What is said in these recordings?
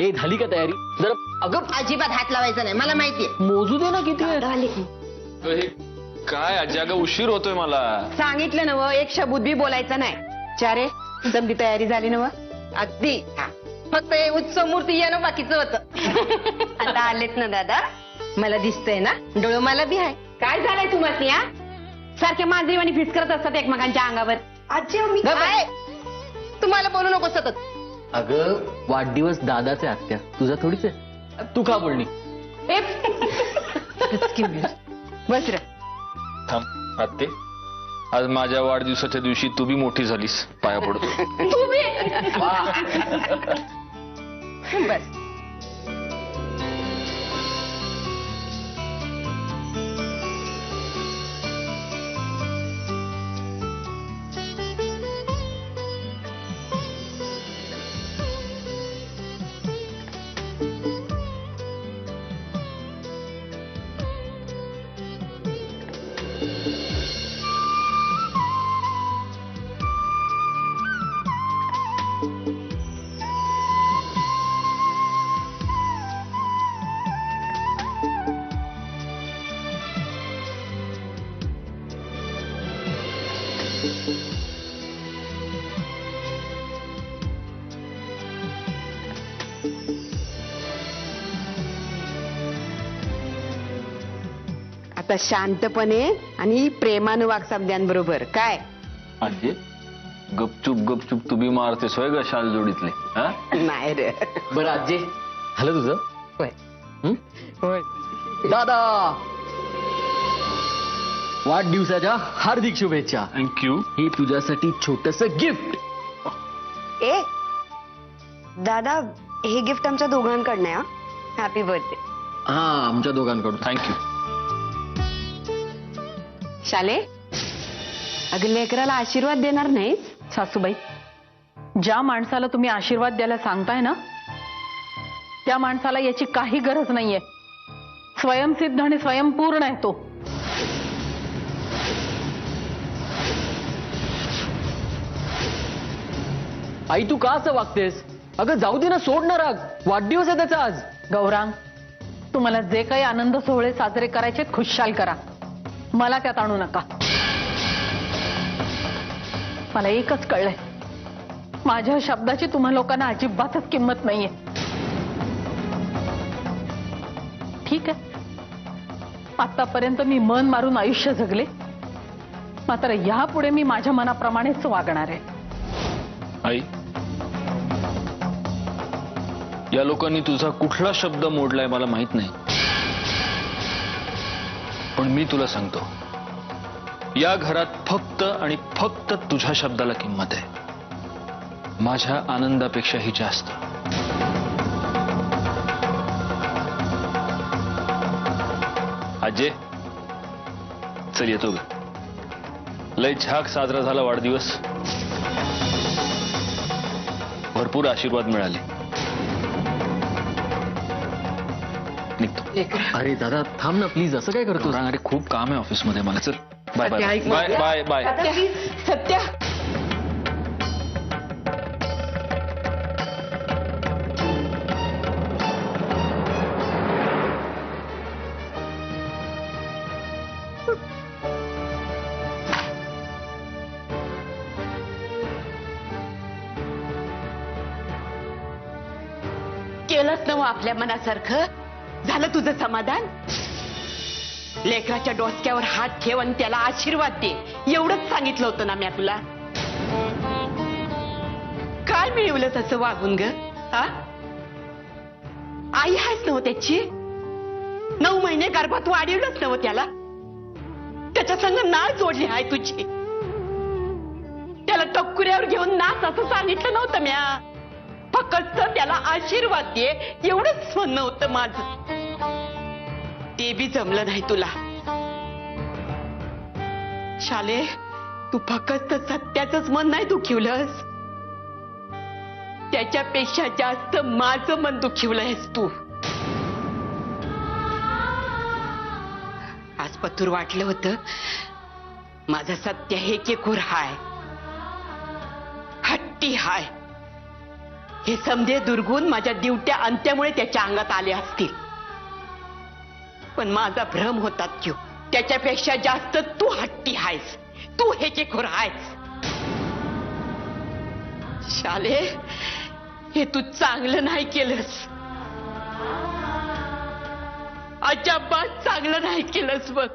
ए झाली का तयारी जरा? अगं अजिबात हात लावायचा नाही, मला माहितीये. मोजू दे ना किती आहेत. हे काय आजी, अगं उशीर होतोय मला. सांगितलं नव, एक शब्द बी बोलायचा नाही. चारे जमली तयारी झाली नव? अगदी. फक्त हे उत्सव मूर्ती येणं बाकीचं होतं. आता आलेत ना दादा, मला दिसतंय ना, डोळं मला बी आहे. काय झालंय तुम्हाला या सारखे मांजरीवाणी फिस करत असतात एकमेकांच्या अंगावर. आजी काय तुम्हाला बोलू नको सतत. अगं वाढदिवस दादाचे आत्या, तुझा थोडीच आहे. तू का बोलणी? बस रे. थांब आत्ते, आज माझ्या वाढदिवसाच्या दिवशी तू बी मोठी झालीस, पाया पडतो. तू बी बस. आता शांतपणे आणि प्रेमानं वाग समद्यांबरोबर. काय आजी गपचूप गपचूप तू बी मारतेस होय ग शाल जोडीतले? हा नाही रे. बरं आजी, झालं तुझं? होय हं? होय. दादा वाढदिवसाच्या हार्दिक शुभेच्छा. थँक्यू. हे तुझ्यासाठी छोटस गिफ्ट. ए दादा, हे गिफ्ट आमच्या दोघांकडनं आहे. Happy birthday. हा आमच्या दोघांकडून. थँक्यू. शाले, अगं लेकराला आशीर्वाद देणार नाही? सासूबाई, ज्या माणसाला तुम्ही आशीर्वाद द्यायला सांगताय ना, त्या माणसाला याची काही गरज नाहीये. स्वयंसिद्ध आणि स्वयंपूर्ण आहे तो. आई तू का असं वागतेस? अगं जाऊ दे ना, सोड ना राग. वाढदिवस आहे त्याचा आज. गौरांग, तुम्हाला जे काही आनंद सोहळे साजरे करायचे खुशाल करा, मला त्यात आणू नका. मला एकच कळलंय, माझ्या शब्दाची तुम्हा लोकांना अजिबातच किंमत नाहीये. ठीक आहे, आतापर्यंत मी मन मारून आयुष्य जगले, मात्र यापुढे मी माझ्या मनाप्रमाणेच वागणार आहे. आई, या लोकांनी तुझा कुठला शब्द मोडलाय मला माहित नाही, पण मी तुला सांगतो, या घरात फक्त आणि फक्त तुझ्या शब्दाला किंमत आहे, माझ्या आनंदापेक्षाही जास्त. आजे चल येतो ग. लय झाक साजरा झाला वाढदिवस, भरपूर आशीर्वाद मिळाले. निघतो. अरे दादा थांब ना प्लीज, असं काय करतो? अरे खूप काम आहे ऑफिसमध्ये मला. चल बाय बाय ऐक बाय बाय बाय. सत्या, केलंच ना आपल्या मनासारखं? झालं तुझं समाधान? लेकराच्या डोसक्यावर हात ठेव आणि त्याला आशीर्वाद दे, एवढंच सांगितलं होतं ना मी तुला. काय मिळवलं तसं वागून ग? हा, आई आहेस नव त्याची? 9 महिने गर्भात वाढवलंच नव त्याला? त्याच्या संग नाळ जोडली आहे तुझी? त्याला टक्कुऱ्यावर घेऊन नाच असं सांगितलं नव्हतं म्या? फक्त त्याला आशीर्वाद दे एवढंच म्हणणं होतं माझं. ते बी जमलं नाही तुला. शाले, तू फक्त सत्याचंच मन नाही दुखिवलंस, त्याच्यापेक्षा जास्त माझं मन दुखिवलंयस तू. आज पतूर वाटलं होतं माझा सत्य हे केकूर हाय, हट्टी हाय, हे समजे दुर्गुण माझ्या दिवट्या अंत्यामुळे त्याच्या अंगात आले असतील. पण माझा भ्रम होता क्यू. त्याच्यापेक्षा जास्त तू हट्टी आहेस, तू हेचेखोर आहेस. शाले, हे तू चांगलं नाही केलंस, अजिबात चांगलं नाही केलंस बघ.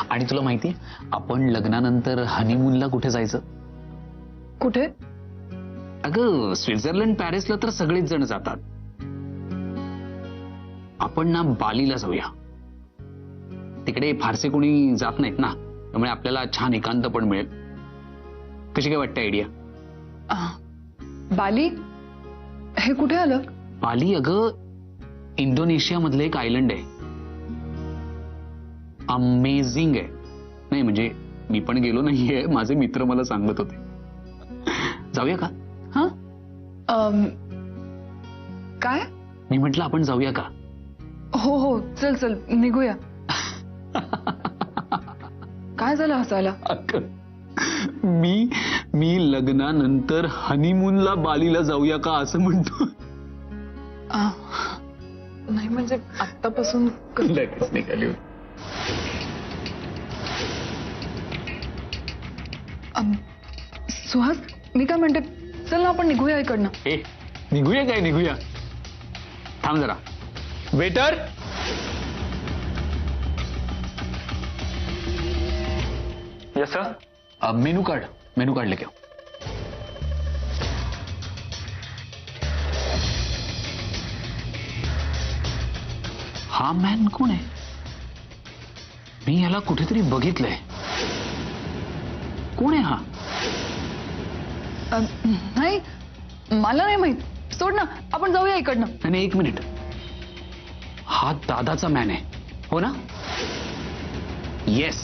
आणि तुला माहिती आपण लग्नानंतर हनीमूनला कुठे जायचं? कुठे? अगं स्वित्झर्लंड पॅरिसला तर सगळेच जण जातात. आपण ना बालीला जाऊया. तिकडे फारसे कोणी जात नाहीत ना, त्यामुळे आपल्याला छान एकांत पण मिळेल. कशी काय वाटते आयडिया? बाली हे कुठे आलं? बाली अगं इंडोनेशिया मधलं एक आयलंड आहे. अमेझिंग आहे. नाही म्हणजे मी पण गेलो नाहीये, माझे मित्र मला सांगत होते. जाऊया का? हा काय? मी म्हटलं आपण जाऊया का? हो हो, चल चल निघूया. काय झालं हसायला? अगं, मी लग्नानंतर हनीमूनला बालीला जाऊया का असं म्हणतो. नाही म्हणजे आत्तापासून लगेच निघाली. सुहास, मी काय म्हणते, चल ना आपण निघूया इकडनं. ए निघूया काय? निघूया. थांब जरा. Waiter, yes sir. Menu card लेके आओ. हा मॅन कोण आहे? मी याला कुठेतरी बघितलंय. कोण आहे हा? नाही मला नाही माहित, सोड ना, आपण जाऊया इकडनं. नाही एक मिनिट. हा दादाचा मॅन आहे हो ना? येस,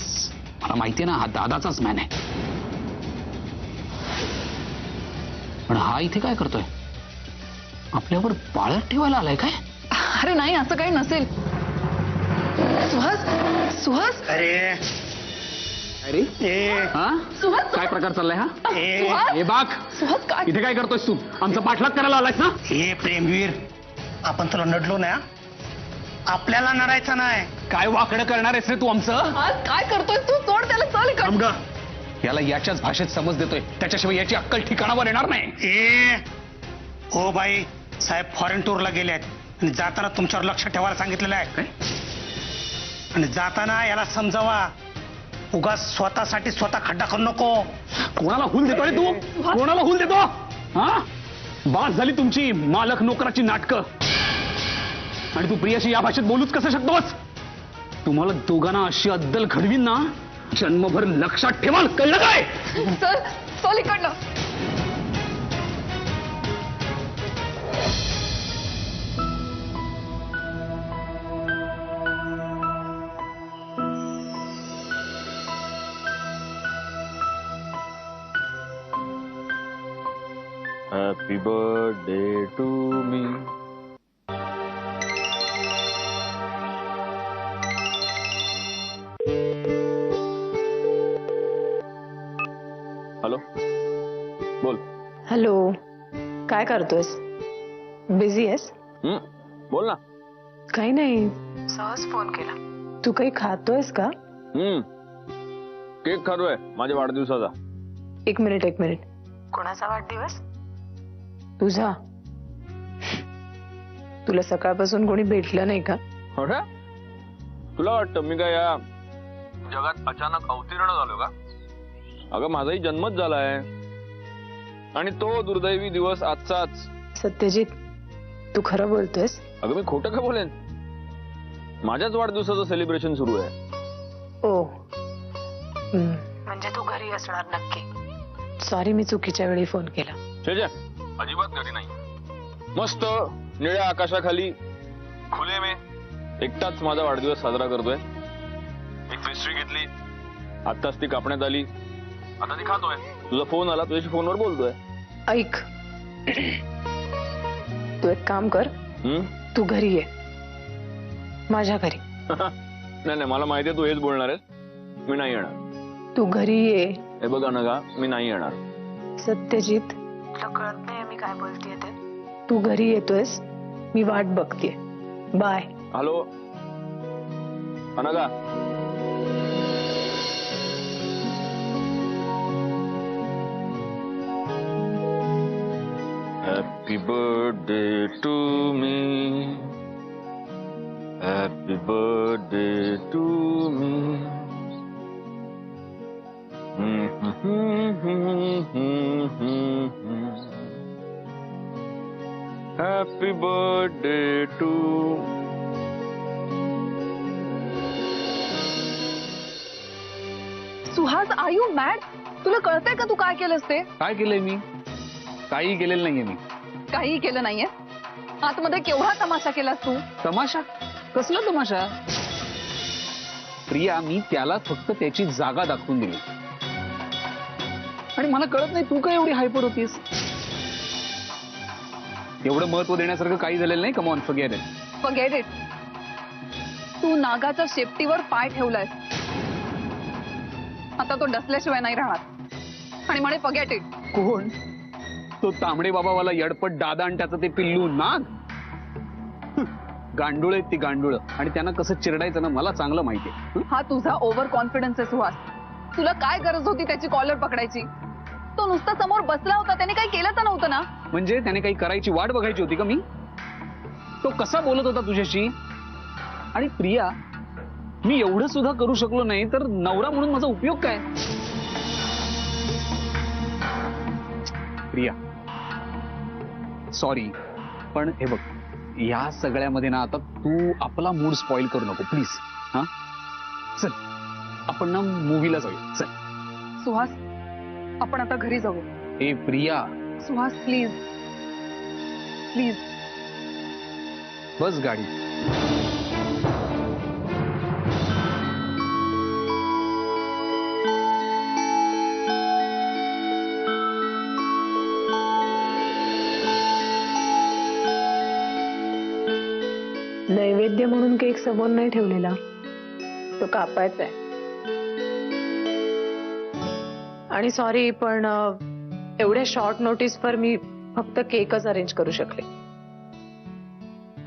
मला माहितीये ना, हा दादाचाच मॅन आहे. पण हा इथे काय करतोय? आपल्यावर पाळत ठेवायला आलाय काय? अरे नाही, असं काही नसेल. सुहास अरे अरे हा सुहास, काय प्रकार चाललाय हा? सुहास, हे बाग सुहास काय? इथे काय करतोयस तू? आमचा पाठलाग करायला आलायस ना? हे प्रेमवीर, आपण तुला नडलो ना, आपल्याला नडायचं नाही. काय वाकडं करणार आहेस रे तू आमचं? आज काय करतोय तू? सोड त्याला, चल इकडं. समजा याला याच्याच भाषेत समज देतोय, त्याच्याशिवाय याची अक्कल ठिकाणावर येणार नाही. ए हो बाई, साहेब फॉरेन टूरला गेले आहेत आणि जाताना तुमच्यावर लक्ष ठेवायला सांगितलेलं आहे. आणि जाताना याला समजावा, उगाच स्वतःसाठी स्वतः खड्डा करू नको. कोणाला हुल देतो रे तू? कोणाला हुल देतो? हा बास झाली तुमची मालक नोकराची नाटकं. आणि तू प्रियाशी या भाषेत बोलूच कसं शकतोस? तुम्हाला दोघांना अशी अद्दल घडवीन ना, जन्मभर लक्षात ठेवाल, कळलं काय? चल चल इकडनं. Happy birthday to me. Hello, बोल. हॅलो, काय करतोयस? बिझी आहेस? बोल ना. काही नाही, सहज फोन केला. तू काही खातोयस का? केक खातोय माझ्या वाढदिवसाचा. एक मिनिट. कोणाचा वाढदिवस? तुझा. तुला सकाळपासून कोणी भेटलं नाही का? अरे तुला वाटतं मी काय या जगात अचानक अवतीर्ण झालो का? अगं माझाही जन्मच झालाय आणि तो दुर्दैवी दिवस आजचाच. सत्यजित, तू खरं बोलतोयस? अगं मी खोटं का बोलेन? माझ्याच वाढदिवसाचं सेलिब्रेशन सुरू आहे. ओ म्हणजे तू घरी असणार नक्की. सॉरी, मी चुकीच्या वेळी फोन केला. अजिबात घरी नाही. मस्त निळ्या आकाशाखाली खुले मी एकटाच माझा वाढदिवस साजरा करतोय. एक पेस्ट्री घेतली, आत्ताच ती कापण्यात आली, आता ती खातोय. तुझा फोन आला, तुझ्याशी फोनवर बोलतोय. ऐक, तू एक काम कर, हम्म? तू घरी ये, माझ्या घरी. नाही नाही, मला माहितीये तू हेच बोलणार आहेस. मी नाही येणार. तू घरी ये. हे बघा नगा, मी नाही येणार. सत्यजित, तुला कळत नाही मी काय बोलतेय ते. तू घरी येतोयस, मी वाट बघतेय. Bye. Hello Anaga. Happy birthday to me, happy birthday to me. Happy birthday to. Suhas, are you mad? तुला कळतंय का तू काय केलंस ते? काय केलंय मी? काही केलेलं नाहीये मी. काहीही केलं नाहीये. आतमध्ये केवढा तमाशा केलास तू. तमाशा? कसला तमाशा? प्रिया, मी त्याला फक्त त्याची जागा दाखवून दिली. आणि मला कळत नाही तू काय एवढी हायपर होतीस. एवढं महत्व देण्यासारखं काही झालेलं नाही. Come on, forget it. Forget it. तू नागाच्या शेपटीवर पाय ठेवलायस. आता तो डसल्याशिवाय नाही राहणार. आणि म्हणे फॉरगेट इट. कोण? तो तांबडे बाबावाला यडपट दादा आणि त्याचं ते पिल्लू नाग. गांडूळ आहेत ती गांडूळ. आणि त्यांना कसं चिरडायचं ना मला चांगलं माहितीये. हा तुझा ओव्हर कॉन्फिडन्स आहे सुहास. तुला काय गरज होती त्याची कॉलर पकडायची? तो नुसता समोर बसला होता, त्याने काही केलं तर नव्हतं ना. म्हणजे त्याने काही करायची वाट बघायची होती का मी? तो कसा बोलत होता तुझ्याशी? आणि प्रिया, मी एवढं सुद्धा करू शकलो नाही तर नवरा म्हणून माझा उपयोग काय? प्रिया सॉरी, पण हे बघ, या सगळ्यामध्ये ना आता तू आपला मूड स्पॉइल करू नको प्लीज. हा चल, आपण ना मूवीला जाऊया. चल सुहास, आपण आता घरी जाऊ. ए प्रिया, सुहास प्लीज प्लीज. बस गाडी. नैवेद्य म्हणून केक समोर नाही ठेवलेला, तो कापायचा आहे. आणि सॉरी, पण एवढ्या शॉर्ट नोटीसवर मी फक्त केकच अरेंज करू शकले.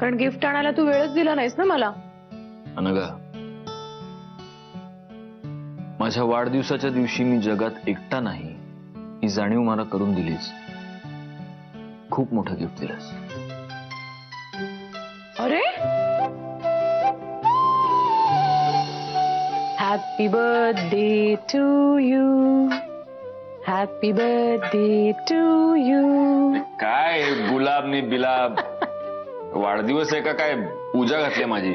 कारण गिफ्ट आणायला तू वेळच दिला नाहीस ना मला. अनगा, माझ्या वाढदिवसाच्या दिवशी मी जगात एकटा नाही ही जाणीव मला करून दिलीस. खूप मोठं गिफ्ट दिलंस. अरे, happy birthday to you, happy birthday to you. काय गुलाब नि बिलाब, वाढदिवस आहे का काय पूजा घातली माझी.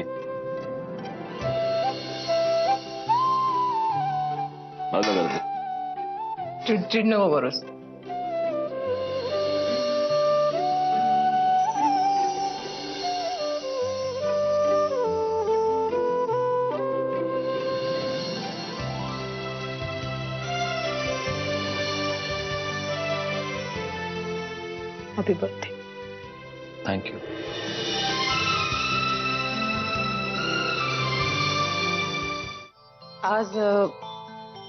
असं करते. चिडचिड नको करूस. Happy birthday. थँक्यू. आज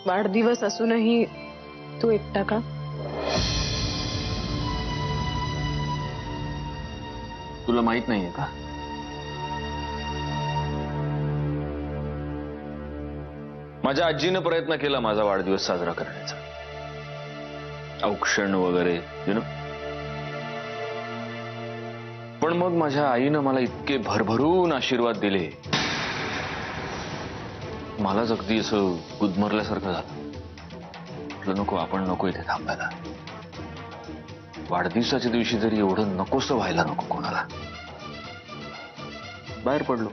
वाढदिवस असूनही तू एकटा का? तुला माहित नाहीये का? माझ्या आजीनं प्रयत्न केला माझा वाढदिवस साजरा करण्याचा, औक्षण वगैरे यु नो. पण मग माझ्या आईनं मला इतके भरभरून आशीर्वाद दिले, मलाच अगदी असं गुदमरल्यासारखं झालं. नको, आपण नको इथे थांबायला. वाढदिवसाच्या दिवशी तरी एवढं नकोसं व्हायला नको कोणाला. बाहेर पडलो,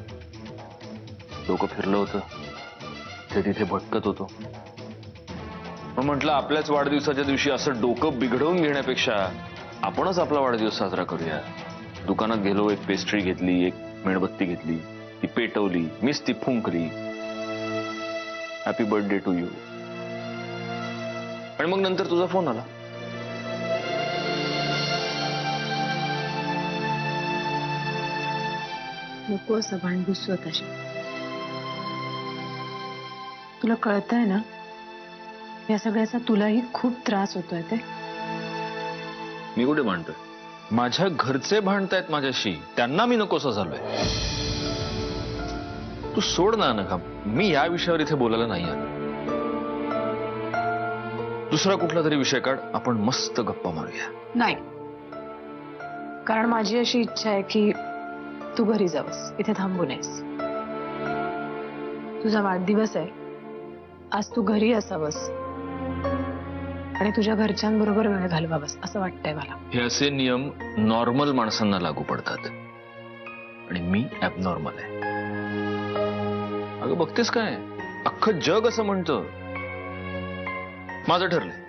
डोकं फिरलं होतं, ते तिथे भटकत होतो. मग म्हटलं आपल्याच वाढदिवसाच्या दिवशी असं डोकं बिघडवून घेण्यापेक्षा आपणच आपला वाढदिवस साजरा करूया. दुकानात गेलो, एक पेस्ट्री घेतली, एक मेणबत्ती घेतली, ती पेटवली, मीच ती फुंकली, हॅपी बर्थडे टू यू. आणि मग नंतर तुझा फोन आला. नको असं भांडू स्वतःशी. तुला कळतंय ना या सगळ्याचा तुलाही खूप त्रास होतोय ते. मी कुठे भांडतोय? माझ्या घरचे भांडतायत माझ्याशी, त्यांना मी नकोसा झालोय. तू सोड ना नका, मी या विषयावर इथे बोलायला नाही आलो. दुसरा कुठला तरी विषय काढ, आपण मस्त गप्पा मारूया. नाही, कारण माझी अशी इच्छा आहे की तू घरी जावस, इथे थांबू नयेस. तुझा वाढदिवस आहे, आज तू घरी असावंस आणि तुझ्या घरच्यांबरोबर वेळ घालवावंस असं वाटतंय मला. हे असे नियम नॉर्मल माणसांना लागू पडतात आणि मी ॲबनॉर्मल आहे. अगं बघतेस काय, अख्खं जग असं म्हणतं. माझं ठरलंय,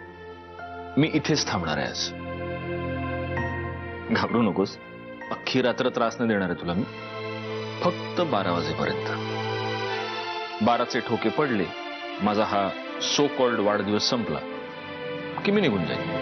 मी इथेच थांबणार आहे आज. घाबरू नकोस, अख्खी रात्र त्रास नाही देणार आहे तुला मी. फक्त 12 वाजेपर्यंत. 12चे ठोके पडले, माझा हा सो कॉल्ड वाढदिवस संपला की मी निघून जाईल.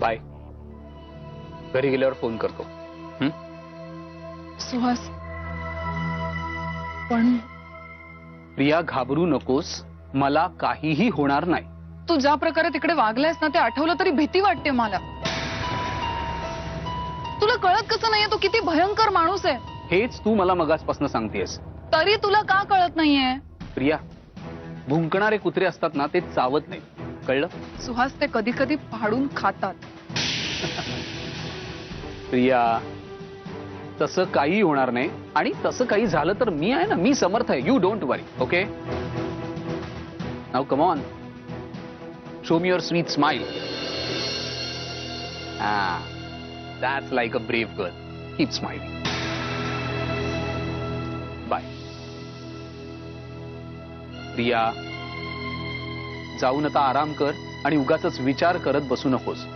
बाय. घरी गेल्यावर फोन करतो. सुहास, पण प्रिया घाबरू नकोस, मला काहीही होणार नाही. तू ज्या प्रकारे तिकडे वागलायस ना ते आठवलं तरी भीती वाटते मला. तुला कळत कसं नाहीये तो किती भयंकर माणूस आहे? हेच तू मला मगाचपासून सांगतेस. तरी तुला का कळत नाहीये? प्रिया, भुंकणारे कुत्रे असतात ना ते चावत नाही, कळलं? सुहास, ते कधी कधी फाडून खातात. प्रिया, तसं काही होणार नाही आणि तसं काही झालं तर मी आहे ना, मी समर्थ आहे. You don't worry. Okay, now come on, show me your sweet smile. That's like a brave girl. Keep smiling. Bye. Priya, जाऊन आता आराम कर आणि उगाचच विचार करत बसू नकोस.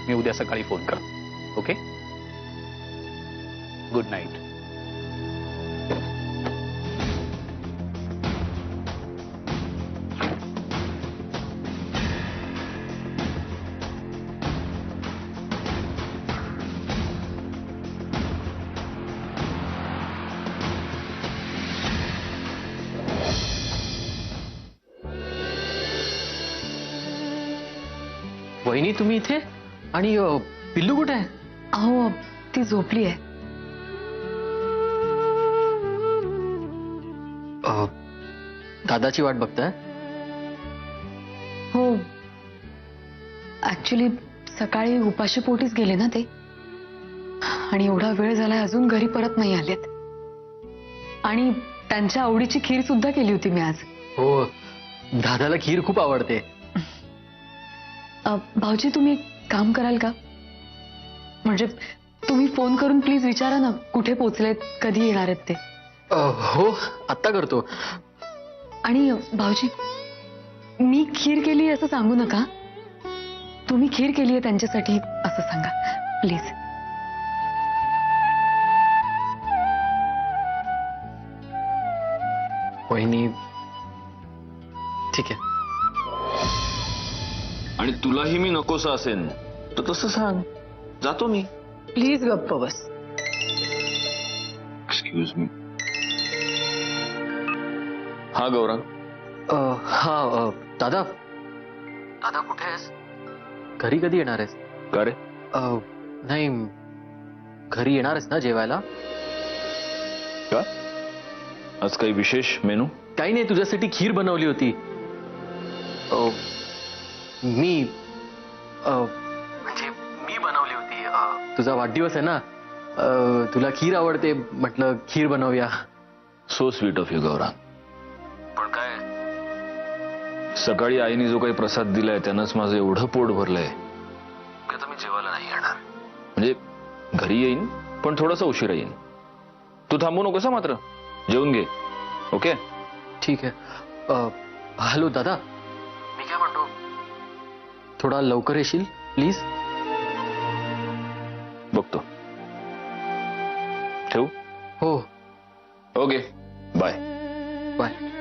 मी उद्या सकाळी फोन कर. Okay, good night. वहिनी तुम्ही इथे? आणि पिल्लू कुठे आहे? अहो ती झोपली आहे. दादाची वाट बघताय? हो, ऍक्च्युली सकाळी उपाशी पोटीच गेले ना ते, आणि एवढा वेळ झालाय अजून घरी परत नाही आलेत. आणि त्यांच्या आवडीची खीर सुद्धा केली होती मी आज. हो, दादाला खीर खूप आवडते. भाऊजी, तुम्ही एक काम कराल का? म्हणजे तुम्ही फोन करून प्लीज विचारा ना कुठे पोहोचलेत, कधी येणार आहेत ते. हो, आत्ता करतो. आणि भाऊजी, मी खीर केली असं सांगू नका. तुम्ही खीर केली आहे त्यांच्यासाठी असं सांगा प्लीज. वहिनी, ठीक आहे. आणि तुलाही मी नकोसा असेन तर तसं सांग, जातो मी. प्लीज गप्प बस. Excuse me. हा गौरव. हा दादा. दादा कुठे आहेस? घरी कधी येणार आहेस? का रे? नाही, घरी येणार आहेस ना जेवायला? का आज काही विशेष मेनू? काही नाही, तुझ्यासाठी खीर बनवली होती. मी म्हणजे मी बनवली होती. तुझा वाढदिवस आहे ना, तुला खीर आवडते, म्हटलं खीर बनवूया. So sweet of you Gaura. पण काय, सकाळी आईने जो काही प्रसाद दिलाय त्यानंच माझं एवढं पोट भरलंय मी जेवायला नाही येणार. म्हणजे घरी येईन पण थोडासा उशिरा येईन. तू थांबू नकोस हं मात्र. जेवून घे. ओके. ठीक आहे. हॅलो दादा, मी काय म्हणतो, थोडा लवकर येशील प्लीज. बघतो. ठेवू. हो. ओके. बाय. बाय.